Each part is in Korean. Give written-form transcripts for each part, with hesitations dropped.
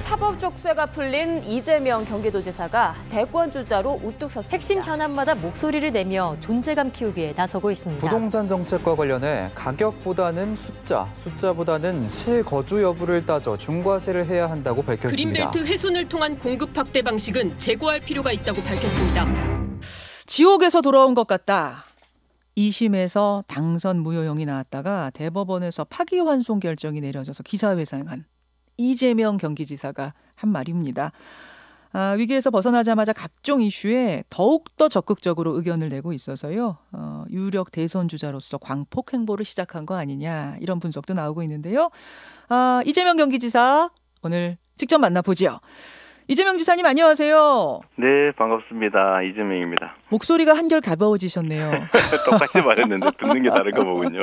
사법족쇄가 풀린 이재명 경기도지사가 대권 주자로 우뚝 섰습니다. 핵심 현안마다 목소리를 내며 존재감 키우기에 나서고 있습니다. 부동산 정책과 관련해 가격보다는 숫자보다는 실거주 여부를 따져 중과세를 해야 한다고 밝혔습니다. 그린벨트 훼손을 통한 공급 확대 방식은 재고할 필요가 있다고 밝혔습니다. 지옥에서 돌아온 것 같다. 2심에서 당선 무효형이 나왔다가 대법원에서 파기환송 결정이 내려져서 기사회생한 이재명 경기지사가 한 말입니다. 위기에서 벗어나자마자 각종 이슈에 더욱더 적극적으로 의견을 내고 있어서요. 유력 대선 주자로서 광폭 행보를 시작한 거 아니냐 이런 분석도 나오고 있는데요. 이재명 경기지사 오늘 직접 만나보죠. 이재명 지사님 안녕하세요. 네, 반갑습니다. 이재명입니다. 목소리가 한결 가벼워지셨네요. 똑같이 말했는데 듣는 게 다른가 보군요.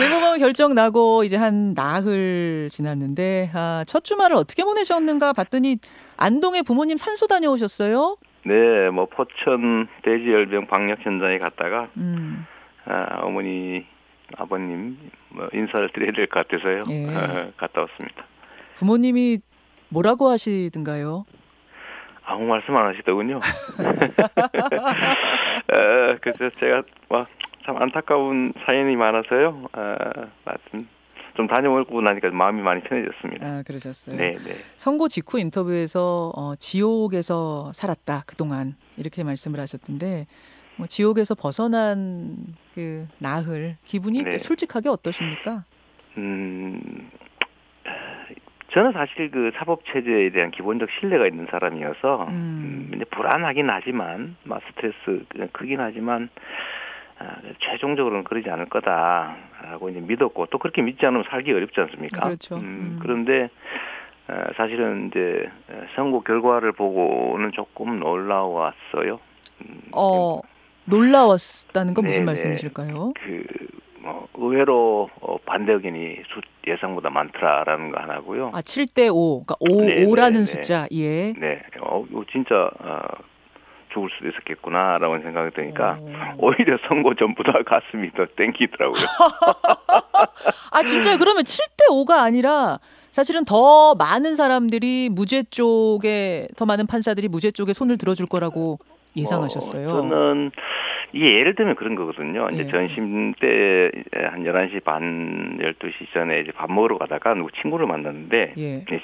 대법원 결정 나고 이제 한 나흘 지났는데 첫 주말을 어떻게 보내셨는가 봤더니 안동에 부모님 산소 다녀오셨어요? 네, 포천 돼지열병 방역 현장에 갔다가 어머니, 아버님 인사를 드려야 될 것 같아서요. 예. 갔다 왔습니다. 부모님이 뭐라고 하시던가요? 아무 말씀 안 하시더군요. 그래서 제가 참 안타까운 사연이 많아서요. 좀 다녀오고 나니까 마음이 많이 편해졌습니다. 그러셨어요. 네. 선고 직후 인터뷰에서 지옥에서 살았다 그동안 이렇게 말씀을 하셨던데 지옥에서 벗어난 그 나흘 기분이 네. 솔직하게 어떠십니까? 저는 사실 그 사법 체제에 대한 기본적 신뢰가 있는 사람이어서 이제 불안하긴 하지만 스트레스 크긴 하지만 최종적으로는 그러지 않을 거다라고 이제 믿었고 또 그렇게 믿지 않으면 살기 어렵지 않습니까? 그렇죠. 그런데 사실은 이제 선고 결과를 보고는 조금 놀라웠어요. 놀라웠다는 건 무슨 네네. 말씀이실까요? 의외로 반대 의견이 예상보다 많더라라는 거 하나고요. 7대5, 그러니까 5라는 숫자, 예. 네, 진짜 죽을 수도 있었겠구나라고 생각이 드니까 오히려 선고 전보다 가슴이 더 땡기더라고요. 진짜요? 그러면 7대5가 아니라 사실은 더 많은 사람들이 무죄 쪽에, 더 많은 판사들이 무죄 쪽에 손을 들어줄 거라고 예상하셨어요? 저는 이게 예를 들면 그런 거거든요. 이제 전심 때 한 11시 반, 12시 전에 이제 밥 먹으러 가다가 누구 친구를 만났는데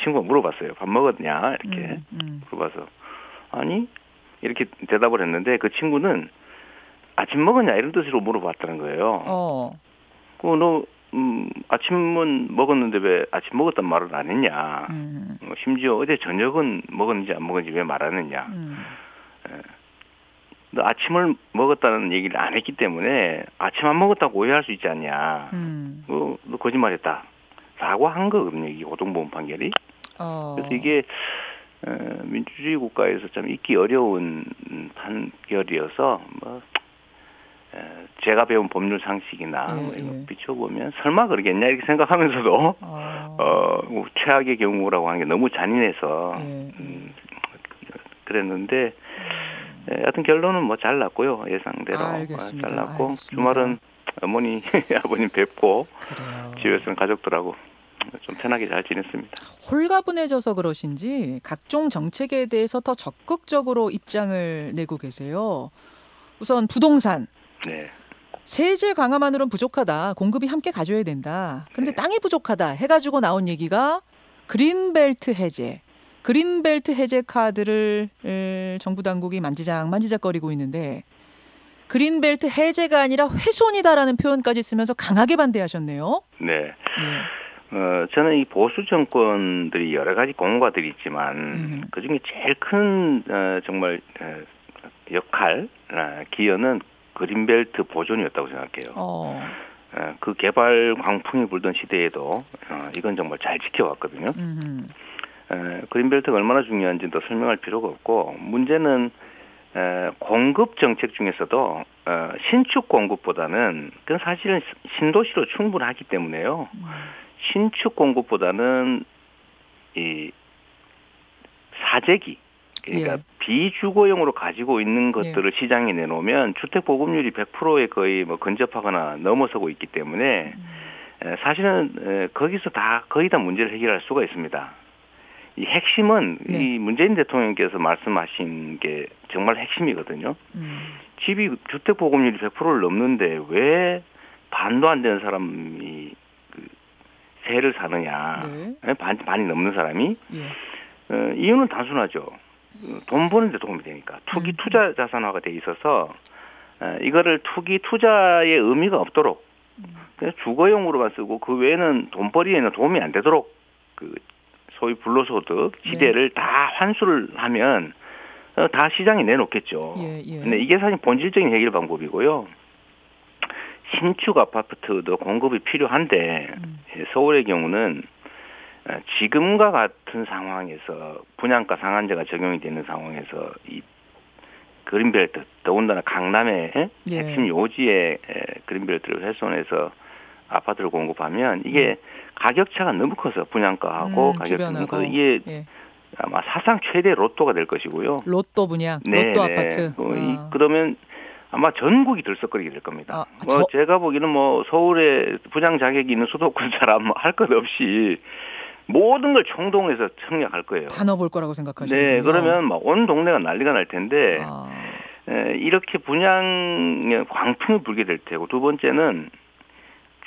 친구가 물어봤어요. 밥 먹었냐? 이렇게 물어봐서 아니? 이렇게 대답을 했는데 그 친구는 아침 먹었냐? 이런 뜻으로 물어봤다는 거예요. 너 아침은 먹었는데 왜 아침 먹었단 말을 안 했냐? 심지어 어제 저녁은 먹었는지 안 먹었는지 왜 말 안 했냐? 너 아침을 먹었다는 얘기를 안 했기 때문에 아침 안 먹었다고 오해할 수 있지 않냐. 너 거짓말했다. 라고 한 거거든요. 이 고등법원 판결이. 그래서 이게 민주주의 국가에서 참 잊기 어려운 판결이어서 제가 배운 법률 상식이나 이거 비춰보면 설마 그러겠냐 이렇게 생각하면서도 최악의 경우라고 하는 게 너무 잔인해서 그랬는데 하여튼 결론은 잘 났고요. 예상대로 잘 났고 주말은 어머니, 아버님 뵙고 집에서는 가족들하고 좀 편하게 잘 지냈습니다. 홀가분해져서 그러신지 각종 정책에 대해서 더 적극적으로 입장을 내고 계세요. 우선 부동산. 네. 세제 강화만으로는 부족하다. 공급이 함께 가져야 된다. 그런데 땅이 부족하다 해가지고 나온 얘기가 그린벨트 해제. 그린벨트 해제 카드를 정부 당국이 만지작거리고 있는데 그린벨트 해제가 아니라 훼손이다라는 표현까지 쓰면서 강하게 반대하셨네요. 네. 저는 이 보수 정권들이 여러 가지 공과들이 있지만 그중에 제일 큰 정말 역할, 기여는 그린벨트 보존이었다고 생각해요. 그 개발 광풍이 불던 시대에도 이건 정말 잘 지켜왔거든요. 그린벨트가 얼마나 중요한지도 설명할 필요가 없고 문제는 공급 정책 중에서도 신축 공급보다는 그건 사실은 신도시로 충분하기 때문에요. 신축 공급보다는 이 사재기 그러니까 비주거용으로 가지고 있는 것들을 시장에 내놓으면 주택 보급률이 100%에 거의 근접하거나 넘어서고 있기 때문에 사실은 거기서 거의 다 문제를 해결할 수가 있습니다. 이 핵심은 네. 이 문재인 대통령께서 말씀하신 게 정말 핵심이거든요. 집이 주택 보급률이 100%를 넘는데 왜 반도 안 되는 사람이 그 세를 사느냐? 네. 반이 넘는 사람이 예. 이유는 단순하죠. 돈 버는 데 도움이 되니까 투기 투자 자산화가 돼 있어서 이거를 투기 투자의 의미가 없도록 그냥 주거용으로만 쓰고 그 외에는 돈벌이에는 도움이 안 되도록 그 소위 불로소득 지대를 다 환수를 하면 다 시장에 내놓겠죠. 근데 이게 사실 본질적인 해결 방법이고요. 신축 아파트도 공급이 필요한데 서울의 경우는 지금과 같은 상황에서 분양가 상한제가 적용이 되는 상황에서 이 그린벨트 더군다나 강남의 핵심 요지의 그린벨트를 훼손해서 아파트를 공급하면 이게 가격차가 너무 커서 분양가하고 가격이 너무 커서 이게 아마 사상 최대 로또가 될 것이고요. 로또 분양, 로또 아파트. 그러면 아마 전국이 들썩거리게 될 겁니다. 제가 보기에는 뭐 서울에 분양 자격이 있는 수도권 사람 할 것 없이 모든 걸 총동해서 청약할 거예요. 다 넣어볼 거라고 생각하시는군요. 네, 그러면 막 온 동네가 난리가 날 텐데 이렇게 분양에 광풍이 불게 될 테고 두 번째는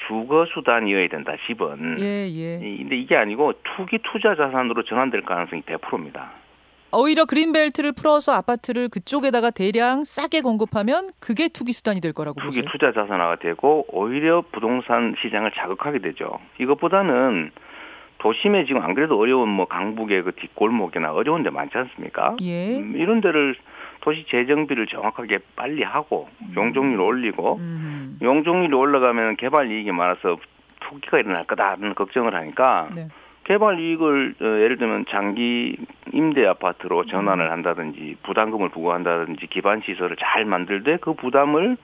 주거 수단이어야 된다. 집은. 근데 이게 아니고 투기 투자 자산으로 전환될 가능성이 100%입니다. 오히려 그린벨트를 풀어서 아파트를 그쪽에다가 대량 싸게 공급하면 그게 투기 수단이 될 거라고 보세요. 투기 투자 자산화가 되고 오히려 부동산 시장을 자극하게 되죠. 이것보다는 도심에 지금 안 그래도 어려운 뭐 강북의 그 뒷골목이나 어려운 데 많지 않습니까? 이런 데를 도시 재정비를 정확하게 빨리 하고 용적률을 올리고 용적률이 올라가면 개발 이익이 많아서 투기가 일어날 거다라는 걱정을 하니까 개발 이익을 예를 들면 장기 임대 아파트로 전환을 한다든지 부담금을 부과한다든지 기반 시설을 잘 만들되 그 부담을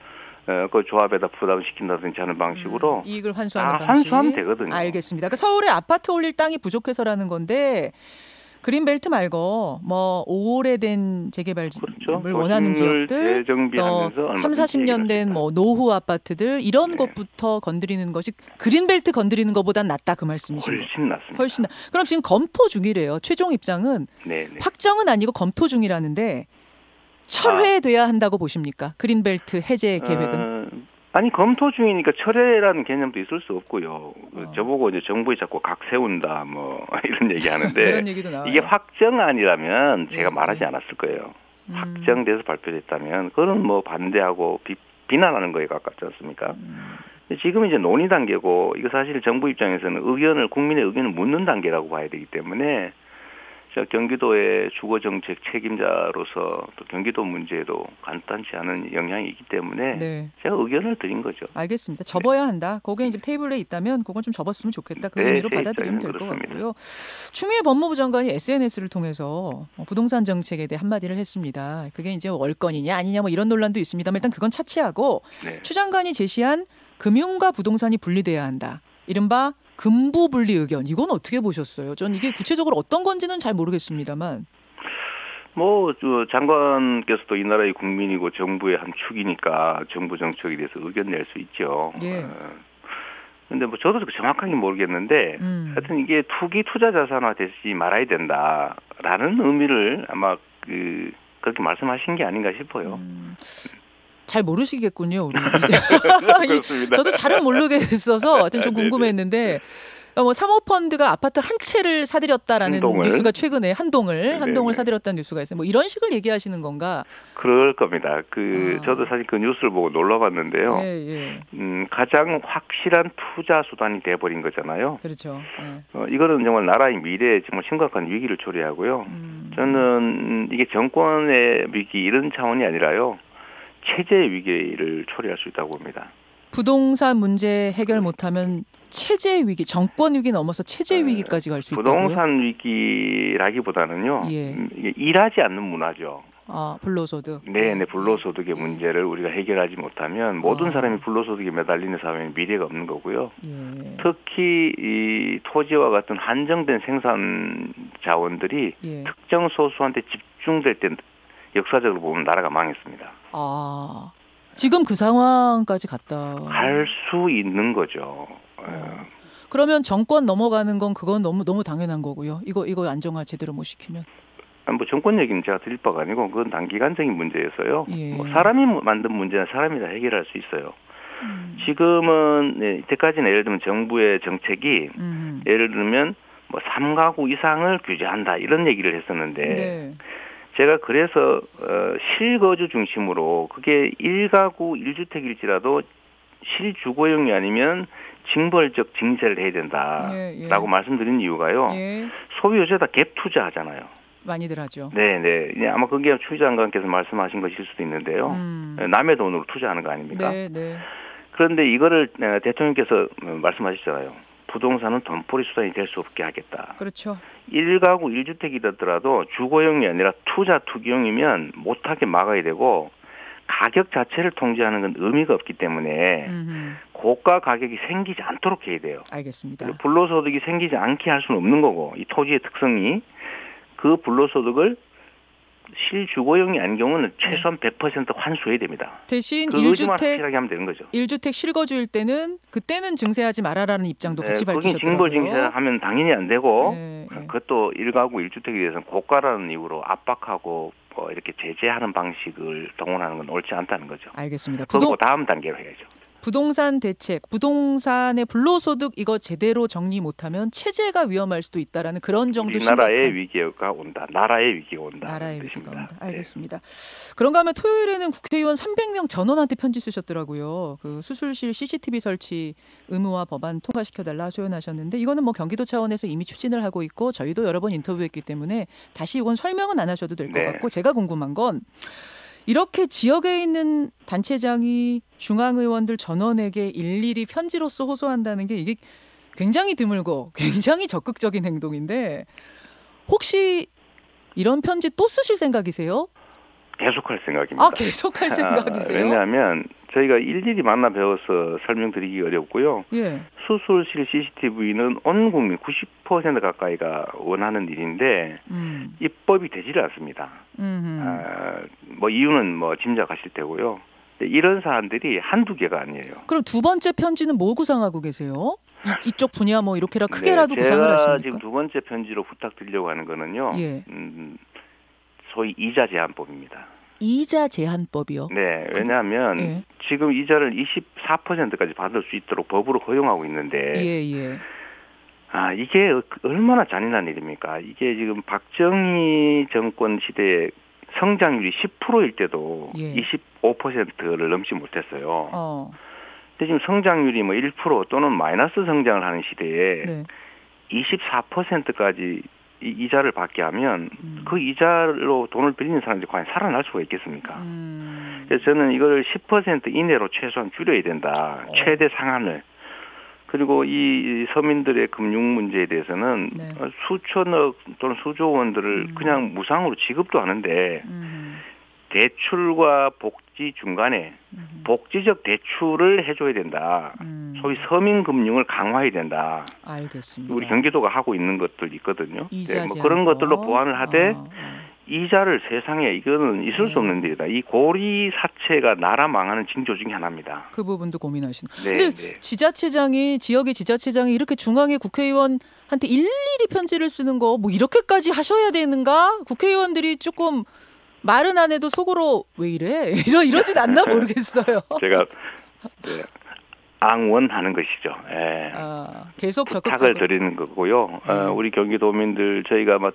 그 조합에다 부담시킨다든지 하는 방식으로 이익을 환수하는 방식. 환수하면 되거든요. 알겠습니다. 그러니까 서울에 아파트 올릴 땅이 부족해서라는 건데 그린벨트 말고 뭐 오래된 재개발을 원하는 지역들 또 3, 40년 된 뭐 노후 아파트들 이런 것부터 건드리는 것이 그린벨트 건드리는 것보단 낫다 그 말씀이신 거예요? 훨씬 낫습니다. 훨씬 그럼 지금 검토 중이래요. 최종 입장은 확정은 아니고 검토 중이라는데 철회돼야 한다고 보십니까? 그린벨트 해제 계획은? 아니 검토 중이니까 철회라는 개념도 있을 수 없고요. 저보고 이제 정부에 자꾸 각 세운다 뭐 이런 얘기하는데 그런 얘기도 나와요. 이게 확정안이라면 제가 말하지 않았을 거예요. 확정돼서 발표됐다면 그건 뭐 반대하고 비난하는 거에 가깝지 않습니까? 지금 이제 논의 단계고 이거 사실 정부 입장에서는 국민의 의견을 묻는 단계라고 봐야 되기 때문에 제가 경기도의 주거정책 책임자로서 또 경기도 문제에도 간단치 않은 영향이 있기 때문에 제가 의견을 드린 거죠. 알겠습니다. 접어야 한다. 그게 이제 테이블에 있다면 그건 좀 접었으면 좋겠다. 그 의미로 받아들이면 될 것 같고요. 추미애 법무부 장관이 SNS를 통해서 부동산 정책에 대해 한마디를 했습니다. 그게 이제 월권이냐 아니냐 뭐 이런 논란도 있습니다만 일단 그건 차치하고 추 장관이 제시한 금융과 부동산이 분리돼야 한다. 이른바 금부 분리 의견 이건 어떻게 보셨어요? 전 이게 구체적으로 어떤 건지는 잘 모르겠습니다만. 뭐 장관께서도 이 나라의 국민이고 정부의 한 축이니까 정부 정책에 대해서 의견 낼 수 있죠. 근데 뭐 저도 정확하게 모르겠는데 하여튼 이게 투기 투자 자산화 되지 말아야 된다라는 의미를 아마 그렇게 말씀하신 게 아닌가 싶어요. 잘 모르시겠군요, 우리. 저도 잘은 모르겠어서 하여튼 좀 궁금했는데 뭐 사모펀드가 아파트 한 채를 사들였다라는 뉴스가 최근에 한 동을 사들였다는 뉴스가 있어요. 뭐 이런 식을 얘기하시는 건가? 그럴 겁니다. 저도 사실 그 뉴스를 보고 놀라봤는데요. 가장 확실한 투자 수단이 돼버린 거잖아요. 그렇죠. 이거는 정말 나라의 미래에 정말 심각한 위기를 초래하고요. 저는 이게 정권의 위기 이런 차원이 아니라요. 체제 위기를 초래할 수 있다고 봅니다. 부동산 문제 해결 못하면 체제 위기, 정권 위기 넘어서 체제 위기까지 갈 수 있다고요? 부동산 위기라기보다는요. 이게 일하지 않는 문화죠. 불로소득. 네, 불로소득의 문제를 우리가 해결하지 못하면 모든 사람이 불로소득에 매달리는 사회는 미래가 없는 거고요. 특히 이 토지와 같은 한정된 생산 자원들이 특정 소수한테 집중될 때 역사적으로 보면 나라가 망했습니다. 지금 그 상황까지 갔다. 갈 수 있는 거죠. 그러면 정권 넘어가는 건 그건 너무 당연한 거고요. 이거 안정화 제대로 못 시키면. 뭐 정권 얘기는 제가 드릴 바가 아니고 그건 단기간적인 문제여서요. 예. 뭐 사람이 만든 문제는 사람이 다 해결할 수 있어요. 지금은 네, 이때까지는 예를 들면 정부의 정책이 예를 들면 뭐 3가구 이상을 규제한다 이런 얘기를 했었는데 네. 제가 그래서 실거주 중심으로 그게 1가구 1주택일지라도 실주거용이 아니면 징벌적 징세를 해야 된다라고 말씀드린 이유가요. 소위 요새 다 갭 투자하잖아요. 많이들 하죠. 네. 아마 그게 추 장관께서 말씀하신 것일 수도 있는데요. 남의 돈으로 투자하는 거 아닙니까? 네. 그런데 이거를 대통령께서 말씀하셨잖아요. 부동산은 돈벌이 수단이 될 수 없게 하겠다. 그렇죠. 1가구 1주택이더라도 주거용이 아니라 투기용이면 못하게 막아야 되고 가격 자체를 통제하는 건 의미가 없기 때문에 고가 가격이 생기지 않도록 해야 돼요. 알겠습니다. 불로소득이 생기지 않게 할 수는 없는 거고 이 토지의 특성이 그 불로소득을 실주거용이 아닌 경우는 최소한 100% 환수해야 됩니다. 대신 그 의지만 확실하게 하면 되는 거죠. 1주택 실거주일 때는 그때는 증세하지 말아라는 입장도 같이 밝히셨더라고요. 거긴 징벌 증세하면 당연히 안 되고 그것도 1가구 1주택에 대해서는 고가라는 이유로 압박하고 뭐 이렇게 제재하는 방식을 동원하는 건 옳지 않다는 거죠. 알겠습니다. 그리고 다음 단계로 해야죠. 부동산 대책, 부동산의 불로소득 이거 제대로 정리 못하면 체제가 위험할 수도 있다라는 그런 정도 심각한. 나라의 위기가 온다. 나라의 위기가 온다. 나라의 위기가 온다. 알겠습니다. 그런가 하면 토요일에는 국회의원 300명 전원한테 편지 쓰셨더라고요. 그 수술실 CCTV 설치 의무화 법안 통과시켜달라 소연하셨는데 이거는 뭐 경기도 차원에서 이미 추진을 하고 있고 저희도 여러 번 인터뷰했기 때문에 다시 이건 설명은 안 하셔도 될 것 같고 제가 궁금한 건 이렇게 지역에 있는 단체장이 중앙의원들 전원에게 일일이 편지로서 호소한다는 게 이게 굉장히 드물고 굉장히 적극적인 행동인데 혹시 이런 편지 또 쓰실 생각이세요? 계속할 생각입니다. 계속할 생각이세요? 왜냐하면 저희가 일일이 만나 배워서 설명드리기 어렵고요. 수술실 CCTV는 온 국민 90% 가까이가 원하는 일인데 입법이 되지를 않습니다. 뭐 이유는 뭐 짐작하실 테고요. 이런 사안들이 한두 개가 아니에요. 그럼 두 번째 편지는 뭐 구상하고 계세요? 이쪽 분야 뭐 이렇게라 크게라도 구상을 하십니까? 제가 지금 두 번째 편지로 부탁드리려고 하는 거는요. 소위 이자 제한법입니다. 이자 제한법이요? 네, 왜냐하면 지금 이자를 24%까지 받을 수 있도록 법으로 허용하고 있는데 이게 얼마나 잔인한 일입니까? 이게 지금 박정희 정권 시대에 성장률이 10%일 때도 25%를 넘지 못했어요. 근데 지금 성장률이 뭐 1% 또는 마이너스 성장을 하는 시대에 24%까지 이자를 받게 하면 그 이자로 돈을 빌리는 사람들이 과연 살아날 수가 있겠습니까? 그래서 저는 이걸 10% 이내로 최소한 줄여야 된다. 최대 상한을. 그리고 이 서민들의 금융 문제에 대해서는 수천억 또는 수조 원들을 그냥 무상으로 지급도 하는데 대출과 복지 중간에 복지적 대출을 해줘야 된다. 소위 서민금융을 강화해야 된다. 알겠습니다. 우리 경기도가 하고 있는 것들 있거든요. 뭐 그런 것들로 보완을 하되 이자를 세상에 이거는 있을 수 없는 일이다. 이 고리 사채가 나라 망하는 징조 중에 하나입니다. 그 부분도 고민하시는. 근데 지자체장이 지역의 지자체장이 이렇게 중앙의 국회의원한테 일일이 편지를 쓰는 거 뭐 이렇게까지 하셔야 되는가? 국회의원들이 조금 말은 안 해도 속으로 왜 이래? 이러진 않나 모르겠어요. 제가 앙원하는 것이죠. 계속 부탁을 드리는 거고요. 우리 경기도민들 저희가 막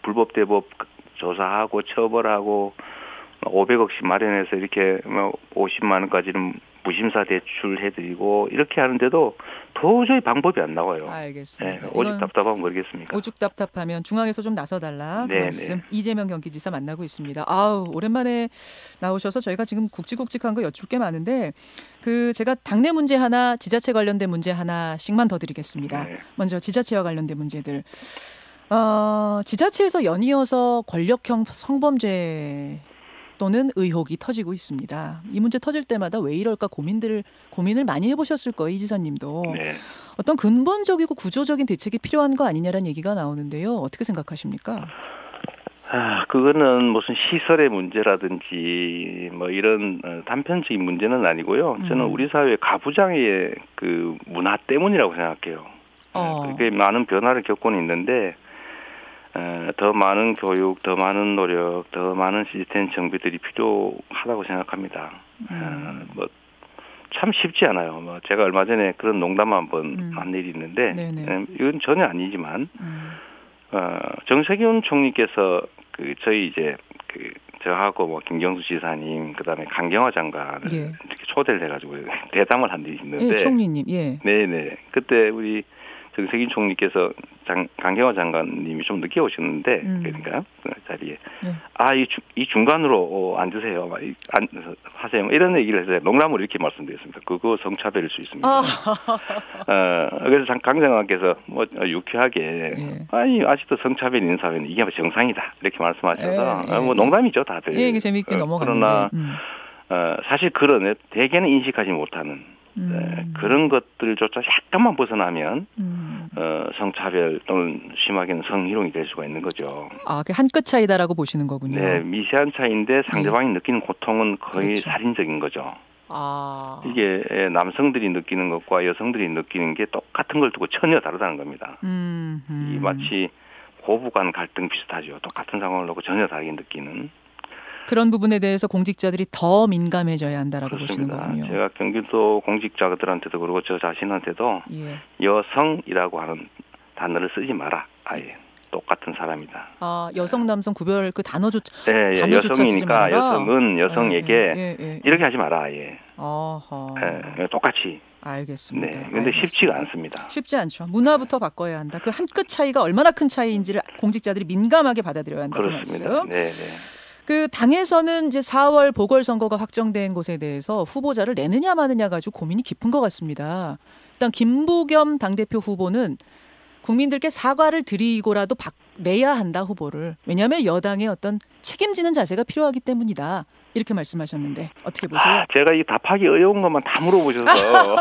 불법 대법 조사하고 처벌하고 500억씩 마련해서 이렇게 50만 원까지는 무심사 대출해드리고 이렇게 하는데도 도저히 방법이 안 나와요. 알겠습니다. 오죽 답답하면 모르겠습니까? 오죽 답답하면 중앙에서 좀 나서달라. 그 말씀. 이재명 경기지사 만나고 있습니다. 오랜만에 나오셔서 저희가 지금 굵직굵직한 거 여쭐 게 많은데 제가 당내 문제 하나, 지자체 관련된 문제 하나씩만 더 드리겠습니다. 먼저 지자체와 관련된 문제들. 지자체에서 연이어서 권력형 성범죄 또는 의혹이 터지고 있습니다. 이 문제 터질 때마다 왜 이럴까 고민을 많이 해보셨을 거예요. 이 지사님도. 어떤 근본적이고 구조적인 대책이 필요한 거 아니냐라는 얘기가 나오는데요. 어떻게 생각하십니까? 그거는 무슨 시설의 문제라든지 뭐 이런 단편적인 문제는 아니고요. 저는 우리 사회의 가부장의 그 문화 때문이라고 생각해요. 그게 많은 변화를 겪고는 있는데 더 많은 교육, 더 많은 노력, 더 많은 시스템 정비들이 필요하다고 생각합니다. 뭐 참 쉽지 않아요. 뭐 제가 얼마 전에 그런 농담 한번 한 일이 있는데 이건 전혀 아니지만 정세균 총리께서 그 저희 이제 그 저하고 뭐 김경수 지사님 그다음에 강경화 장관을 이렇게 초대를 해가지고 대담을 한 일이 있는데 총리님 네네 그때 우리 정세균 총리께서 강경화 장관님이 좀 늦게 오셨는데 그러니까 그 자리에 이 중간으로 앉으세요, 하세요 이런 얘기를 해서 농담으로 이렇게 말씀드렸습니다. 그거 성차별일 수 있습니다. 그래서 강 장관께서 뭐 유쾌하게 아니 아직도 성차별 있는 사회는 이게 정상이다 이렇게 말씀하셔서 뭐 농담이죠 다들. 이게 재밌게 넘어갔는데. 그러나 사실 그런 대개는 인식하지 못하는. 그런 것들조차 약간만 벗어나면 성차별 또는 심하게는 성희롱이 될 수가 있는 거죠. 그 한 끗 차이다라고 보시는 거군요. 네, 미세한 차이인데 상대방이 느끼는 고통은 거의 살인적인 거죠. 이게 남성들이 느끼는 것과 여성들이 느끼는 게 똑같은 걸 두고 전혀 다르다는 겁니다. 이 마치 고부간 갈등 비슷하죠. 똑같은 상황을 놓고 전혀 다르게 느끼는. 그런 부분에 대해서 공직자들이 더 민감해져야 한다라고 그렇습니다. 보시는 거군요. 제가 경기도 공직자들한테도 그러고 저 자신한테도 여성이라고 하는 단어를 쓰지 마라. 아예 똑같은 사람이다. 여성 남성 구별 그 단어조차 여성이니까 여성은 여성에게 이렇게 하지 마라. 아예. 똑같이. 알겠습니다. 네, 근데 쉽지가 않습니다. 쉽지 않죠. 문화부터 바꿔야 한다. 그 한 끗 차이가 얼마나 큰 차이인지를 공직자들이 민감하게 받아들여야 한다고 말씀. 네. 그 당에서는 이제 4월 보궐선거가 확정된 것에 대해서 후보자를 내느냐 마느냐 가지고 고민이 깊은 것 같습니다. 일단 김부겸 당대표 후보는 국민들께 사과를 드리고라도 내야 한다 후보를. 왜냐하면 여당의 어떤 책임지는 자세가 필요하기 때문이다. 이렇게 말씀하셨는데 어떻게 보세요? 제가 이 답하기 어려운 것만 다 물어보셔서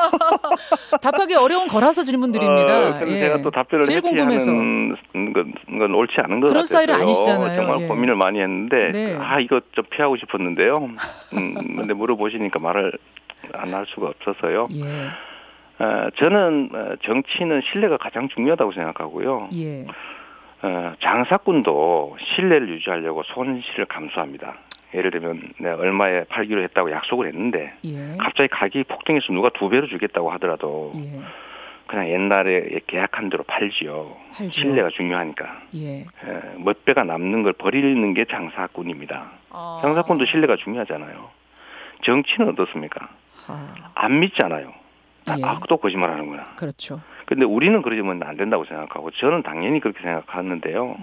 답하기 어려운 거라서 질문드립니다. 그래서 제가 또 답변을 제일 궁금해서 하는 건 옳지 않은 것 같아요. 그런 스타일은 아니시잖아요. 정말 고민을 많이 했는데 이거 좀 피하고 싶었는데요. 근데 물어보시니까 말을 안 할 수가 없어서요. 저는 정치는 신뢰가 가장 중요하다고 생각하고요. 장사꾼도 신뢰를 유지하려고 손실을 감수합니다. 예를 들면 내가 얼마에 팔기로 했다고 약속을 했는데 갑자기 가격이 폭등해서 누가 2배로 주겠다고 하더라도 그냥 옛날에 계약한 대로 팔지요. 신뢰가 중요하니까. 몇 배가 남는 걸 버리는 게 장사꾼입니다. 장사꾼도 신뢰가 중요하잖아요. 정치는 어떻습니까? 안 믿잖아요. 또 거짓말하는구나. 그렇죠. 근데 우리는 그러면 안 된다고 생각하고 저는 당연히 그렇게 생각하는데요.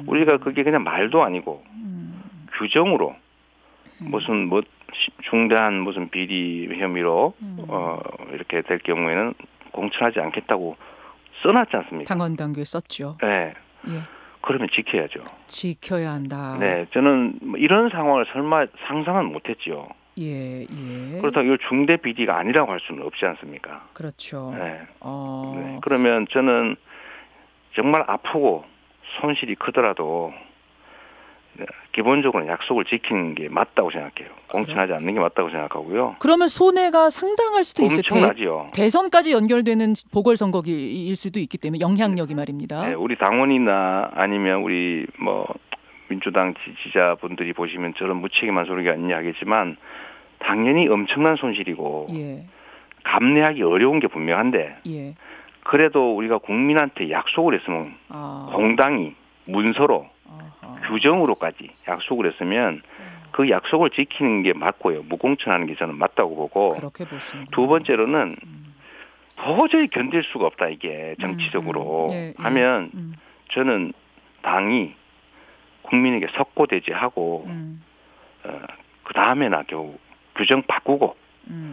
우리가 그게 그냥 말도 아니고 규정으로 무슨 중대한 무슨 비리 혐의로 이렇게 될 경우에는 공천하지 않겠다고 써놨지 않습니까? 당원 당규에 썼죠. 네. 그러면 지켜야죠. 지켜야 한다. 네, 저는 이런 상황을 설마 상상은 못했지요. 그렇다고 이걸 중대 비리가 아니라고 할 수는 없지 않습니까? 그렇죠. 네. 그러면 저는 정말 아프고 손실이 크더라도 기본적으로 약속을 지키는 게 맞다고 생각해요. 공천하지 않는 게 맞다고 생각하고요. 그러면 손해가 상당할 수도 있어요. 엄청나죠. 대선까지 연결되는 보궐선거일 수도 있기 때문에 영향력이 말입니다. 네, 우리 당원이나 아니면 우리 민주당 지지자분들이 보시면 저런 무책임한 소리가 아니냐 하겠지만 당연히 엄청난 손실이고 감내하기 어려운 게 분명한데 그래도 우리가 국민한테 약속을 했으면 공당이 문서로 규정으로까지 약속을 했으면 그 약속을 지키는 게 맞고요. 무공천하는 게 저는 맞다고 보고 두 번째로는 도저히 견딜 수가 없다 이게 정치적으로 하면 저는 당이 국민에게 석고대죄하고 그 다음에나 겨우 규정 바꾸고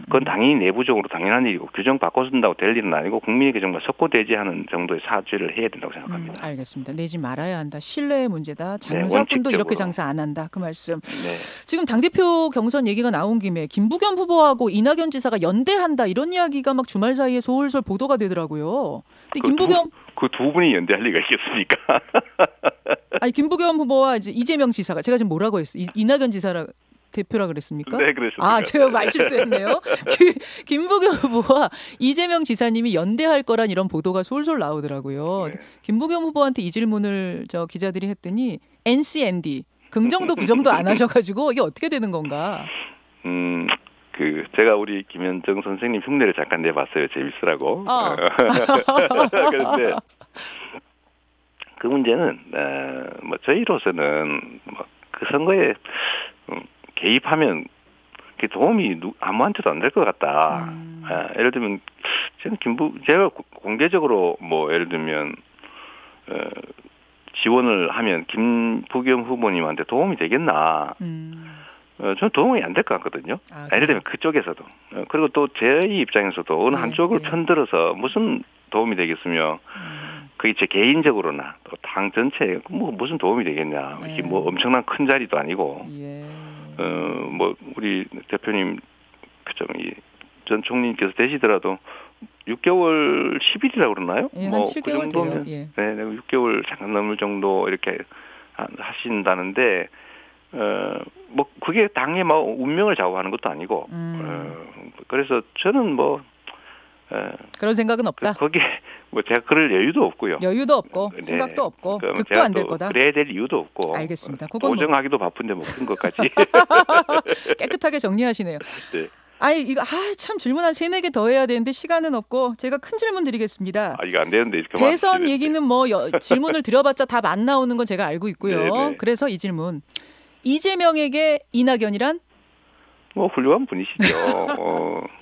그건 당연히 내부적으로 당연한 일이고 규정 바꿔준다고 될 일은 아니고 국민에게 정말 석고대죄하는 정도의 사죄를 해야 된다고 생각합니다. 알겠습니다. 내지 말아야 한다. 신뢰의 문제다. 장사꾼도 이렇게 장사 안 한다. 그 말씀. 지금 당대표 경선 얘기가 나온 김에 김부겸 후보하고 이낙연 지사가 연대한다. 이런 이야기가 막 주말 사이에 솔솔 보도가 되더라고요. 근데 김부겸 그 두 분이 연대할 리가 있겠습니까? 아니 김부겸 후보와 이제 이재명 지사가 제가 지금 뭐라고 했어요? 이낙연 지사라 대표라 그랬습니까? 네, 그랬습니다. 아, 제가 말 실수했네요. 김부겸 후보와 이재명 지사님이 연대할 거란 이런 보도가 솔솔 나오더라고요. 네. 김부겸 후보한테 이 질문을 저 기자들이 했더니 NCND 긍정도 부정도 안 하셔가지고 이게 어떻게 되는 건가? 제가 우리 김현정 선생님 흉내를 잠깐 내봤어요. 재밌으라고. 그런데 그 문제는 뭐 저희로서는 뭐 그 선거에 개입하면 그 도움이 아무한테도 안 될 것 같다. 예를 들면 저는 제가 공개적으로 뭐 예를 들면 지원을 하면 김부겸 후보님한테 도움이 되겠나? 저는 도움이 안 될 것 같거든요. 예를 들면 그쪽에서도. 그리고 또 제 입장에서도 어느 한쪽을 편들어서 무슨 도움이 되겠으며 그게 제 개인적으로나 또 당 전체에 뭐 무슨 도움이 되겠냐. 이게 뭐 엄청난 큰 자리도 아니고. 뭐 우리 대표님 전 총리님께서 되시더라도 6개월 10일이라고 그러나요? 예, 뭐 한 7개월 그 정도면 돼요. 예. 네, 6개월 잠깐 넘을 정도 이렇게 하신다는데 뭐 그게 당의 뭐 운명을 좌우하는 것도 아니고 그래서 저는 뭐 그런 생각은 없다. 거기에 뭐 제가 그럴 여유도 없고요. 여유도 없고 네. 생각도 없고 득도 제가 안 될 거다. 그래야 될 이유도 없고. 알겠습니다. 보정하기도 바쁜데 뭐 그런 것까지. 깨끗하게 정리하시네요. 네. 아니 이거 참 질문 한 3-4개 더 해야 되는데 시간은 없고 제가 큰 질문 드리겠습니다. 이거 안 되는데 이렇게 대선 얘기는 뭐 질문을 드려봤자 답 안 나오는 건 제가 알고 있고요. 네네. 그래서 이 질문. 이재명에게 이낙연이란? 뭐 훌륭한 분이시죠.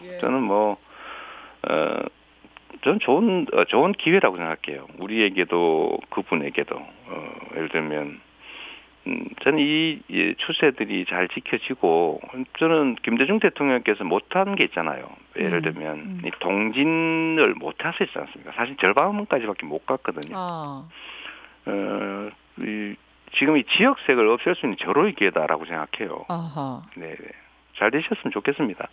예. 저는 저는 좋은 기회라고 생각해요. 우리에게도 그분에게도 예를 들면 저는 이 추세들이 잘 지켜지고 저는 김대중 대통령께서 못한 게 있잖아요. 예를 들면 이 동진을 못하셨지 않습니까? 사실 절반까지밖에 못 갔거든요. 지금 이 지역색을 없앨 수 있는 절호의 기회다라고 생각해요. 네, 잘 되셨으면 좋겠습니다.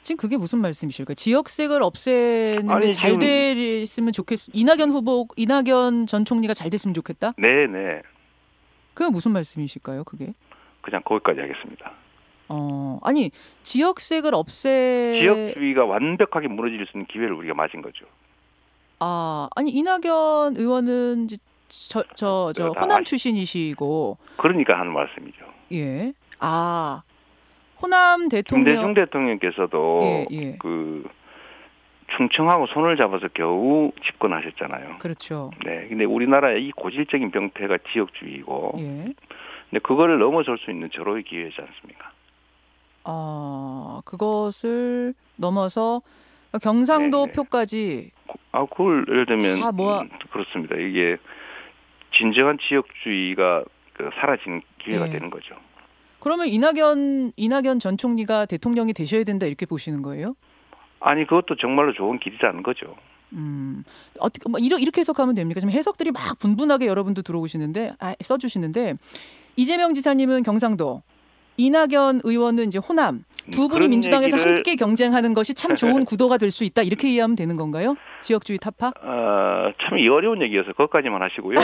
지금 그게 무슨 말씀이실까요? 지역색을 없애는데 잘 됐으면 이낙연 전 총리가 잘 됐으면 좋겠다? 네. 그게 무슨 말씀이실까요? 그게? 그냥 거기까지 하겠습니다. 아니 지역색을 지역주의가 완벽하게 무너질 수 있는 기회를 우리가 맞은 거죠. 아니 이낙연 의원은 호남 출신이시고 그러니까 하는 말씀이죠. 예. 호남 대통령 김대중 대통령께서도 그 충청하고 손을 잡아서 겨우 집권하셨잖아요. 그렇죠. 네. 근데 우리나라의 이 고질적인 병폐가 지역주의고, 근데 그거를 넘어설 수 있는 절호의 기회지 않습니까? 그것을 넘어서 경상도 표까지. 그걸 예를 들면 그렇습니다. 이게 진정한 지역주의가 사라지는 기회가 되는 거죠. 그러면 이낙연 전 총리가 대통령이 되셔야 된다 이렇게 보시는 거예요? 아니 그것도 정말로 좋은 길이라는 거죠. 어떻게 이렇게 해석하면 됩니까? 지금 해석들이 막 분분하게 여러분도 들어오시는데 써주시는데 이재명 지사님은 경상도, 이낙연 의원은 이제 호남, 두 분이 민주당에서 함께 경쟁하는 것이 참 좋은 구도가 될 수 있다 이렇게 이해하면 되는 건가요? 지역주의 타파? 참 어려운 얘기여서 그것까지만 하시고요.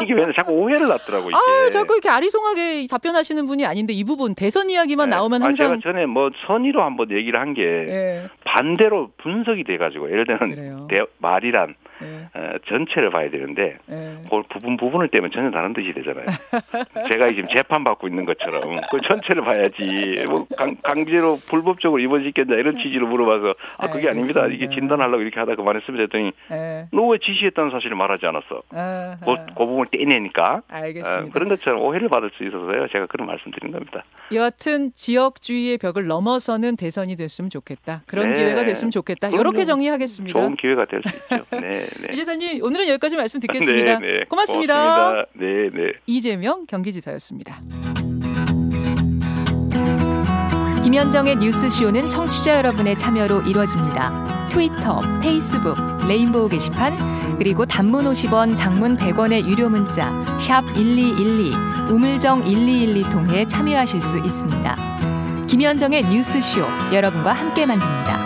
이게 왜 자꾸 오해를 놨더라고요. 이게. 자꾸 이렇게 아리송하게 답변하시는 분이 아닌데 이 부분 대선 이야기만 나오면 항상. 제가 전에 선의로 한번 얘기를 한 게 반대로 분석이 돼가지고 예를 들면 말이란 전체를 봐야 되는데 그걸 부분을 떼면 전혀 다른 뜻이 되잖아요. 제가 지금 재판받고 있는 것처럼 그 전체를 봐야지 뭐 강제로 불법적으로 입원시켰냐 이런 취지로 물어봐서 그게 아닙니다. 이게 진단하려고 이렇게 하다 그만했으면 했더니 너 왜 지시했다는 사실을 말하지 않았어? 그 부분을 떼내니까. 알겠습니다. 그런 것처럼 오해를 받을 수 있어서요. 제가 그런 말씀드린 겁니다. 여하튼 지역주의의 벽을 넘어서는 대선이 됐으면 좋겠다. 그런 기회가 됐으면 좋겠다. 이렇게 정리하겠습니다. 좋은 기회가 될 수 있죠. 네. 이 지사님 오늘은 여기까지 말씀 듣겠습니다. 고맙습니다. 네. 이재명 경기지사였습니다. 김현정의 뉴스쇼는 청취자 여러분의 참여로 이루어집니다. 트위터, 페이스북, 레인보우 게시판, 그리고 단문 50원, 장문 100원의 유료 문자 샵 1212, 우물정 1212 통해 참여하실 수 있습니다. 김현정의 뉴스쇼 여러분과 함께 만듭니다.